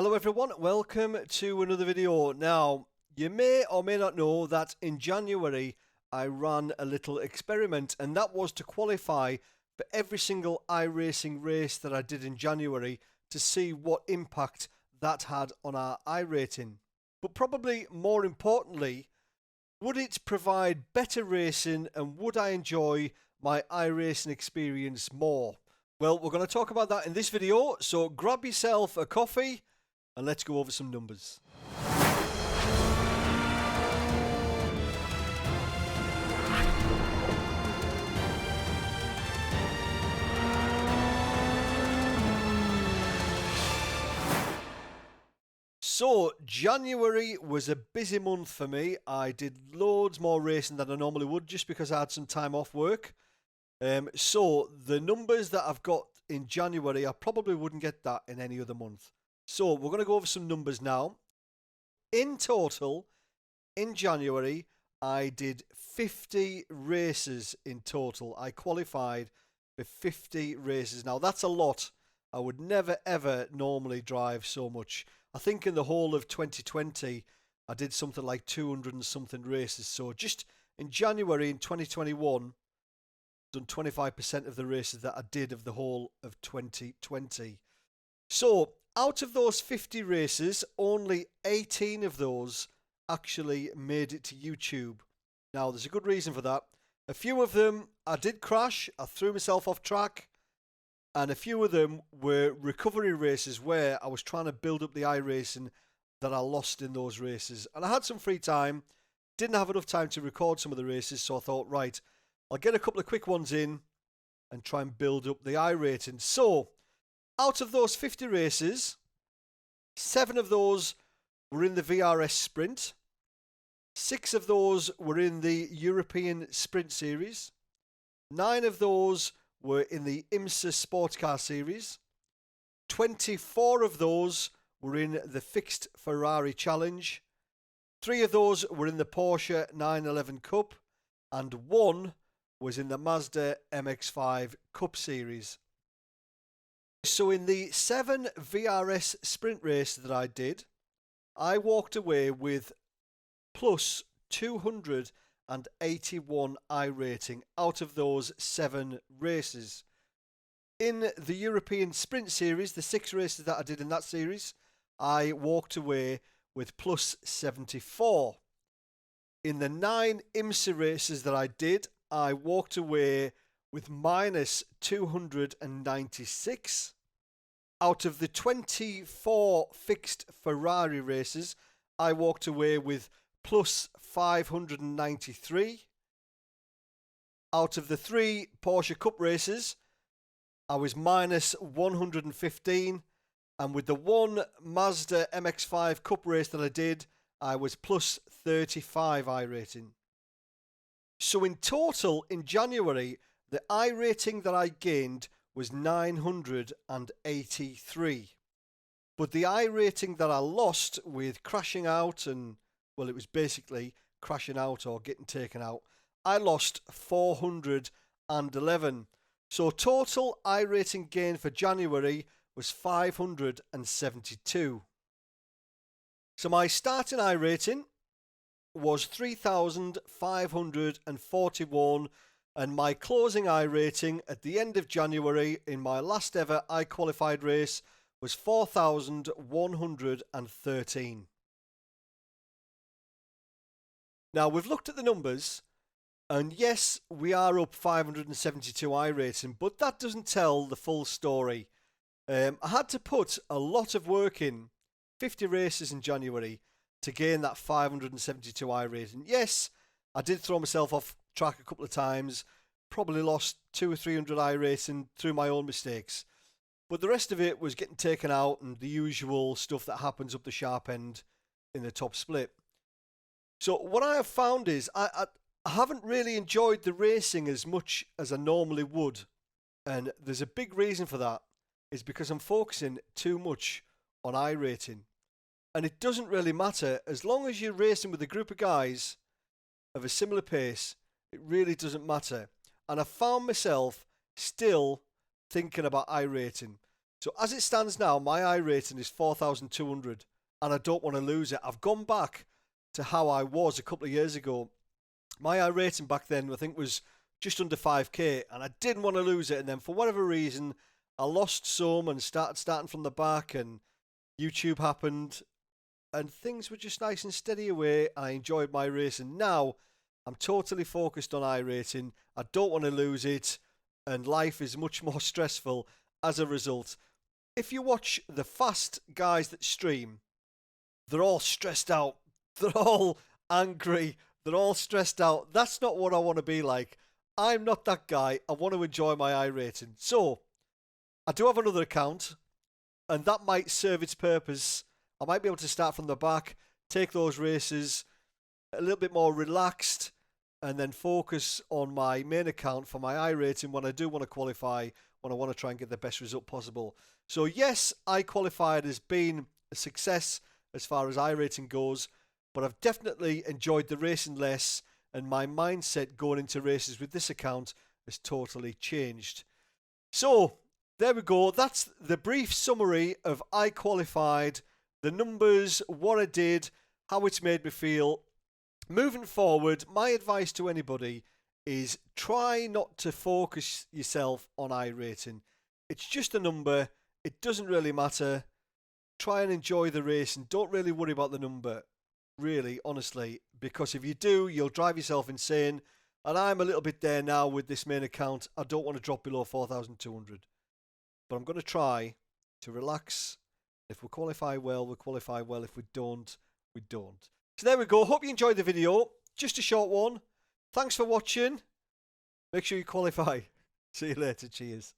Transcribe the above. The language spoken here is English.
Hello everyone, welcome to another video. Now, you may or may not know that in January I ran a little experiment, and that was to qualify for every single iRacing race that I did in January to see what impact that had on our iRating. But probably more importantly, would it provide better racing and would I enjoy my iRacing experience more? Well, we're going to talk about that in this video, so grab yourself a coffee and let's go over some numbers. So, January was a busy month for me. I did loads more racing than I normally would just because I had some time off work. So, the numbers that I've got in January, I probably wouldn't get that in any other month. So, we're going to go over some numbers now. In total, in January, I did 50 races in total. I qualified for 50 races. Now, that's a lot. I would never, ever normally drive so much. I think in the whole of 2020, I did something like 200 and something races. So just in January in 2021, done 25% of the races that I did of the whole of 2020. So out of those 50 races, only 18 of those actually made it to YouTube. Now, there's a good reason for that. A few of them I did crash. I threw myself off track. And a few of them were recovery races where I was trying to build up the iRacing that I lost in those races. And I had some free time, didn't have enough time to record some of the races, so I thought, right, I'll get a couple of quick ones in and try and build up the iRating. So, out of those 50 races, 7 of those were in the VRS Sprint, 6 of those were in the European Sprint Series, 9 of those were in the IMSA Sports Car Series. 24 of those were in the Fixed Ferrari Challenge. 3 of those were in the Porsche 911 Cup. And 1 was in the Mazda MX-5 Cup Series. So in the 7 VRS sprint races that I did, I walked away with plus 281 iRating out of those 7 races. In the European Sprint Series, the 6 races that I did in that series, I walked away with plus 74. In the 9 IMSA races that I did, I walked away with minus 296. Out of the 24 fixed Ferrari races, I walked away with plus 593. Out of the 3 Porsche Cup races, I was minus 115. And with the 1 Mazda MX-5 Cup race that I did, I was plus 35 iRating. So in total, in January, the iRating that I gained was 983. But the iRating that I lost with crashing out and, well, it was basically crashing out or getting taken out, I lost 411. So total iRating gain for January was 572. So my starting iRating was 3,541 and my closing iRating at the end of January in my last ever iQualified race was 4,113. Now, we've looked at the numbers, and yes, we are up 572 iRating, but that doesn't tell the full story. I had to put a lot of work in, 50 races in January, to gain that 572 iRating. Yes, I did throw myself off track a couple of times, probably lost 200 or 300 iRating through my own mistakes. But the rest of it was getting taken out and the usual stuff that happens up the sharp end in the top split. So what I have found is I haven't really enjoyed the racing as much as I normally would. And there's a big reason for that. Is because I'm focusing too much on iRating. And it doesn't really matter. As long as you're racing with a group of guys of a similar pace, it really doesn't matter. And I found myself still thinking about iRating. So as it stands now, my iRating is 4,200 and I don't want to lose it. I've gone back to how I was a couple of years ago. My iRating back then, I think, was just under 5k and I didn't want to lose it. And then for whatever reason, I lost some and starting from the back, and YouTube happened and things were just nice and steady away. I enjoyed my racing. Now I'm totally focused on iRating. I don't want to lose it, and life is much more stressful as a result. If you watch the fast guys that stream, they're all stressed out. They're all angry. They're all stressed out. That's not what I want to be like. I'm not that guy. I want to enjoy my iRating. So, I do have another account, and that might serve its purpose. I might be able to start from the back, take those races a little bit more relaxed, and then focus on my main account for my iRating when I do want to qualify, when I want to try and get the best result possible. So yes, iQualified has been a success as far as iRating goes, but I've definitely enjoyed the racing less, and my mindset going into races with this account has totally changed. So there we go. That's the brief summary of iQualified, the numbers, what I did, how it's made me feel. Moving forward, my advice to anybody is try not to focus yourself on iRating. It's just a number. It doesn't really matter. Try and enjoy the race and don't really worry about the number, really, honestly, because if you do, you'll drive yourself insane. And I'm a little bit there now with this main account. I don't want to drop below 4,200. But I'm going to try to relax. If we qualify well, we qualify well. If we don't, we don't. So there we go. Hope you enjoyed the video. Just a short one. Thanks for watching. Make sure you qualify. See you later. Cheers.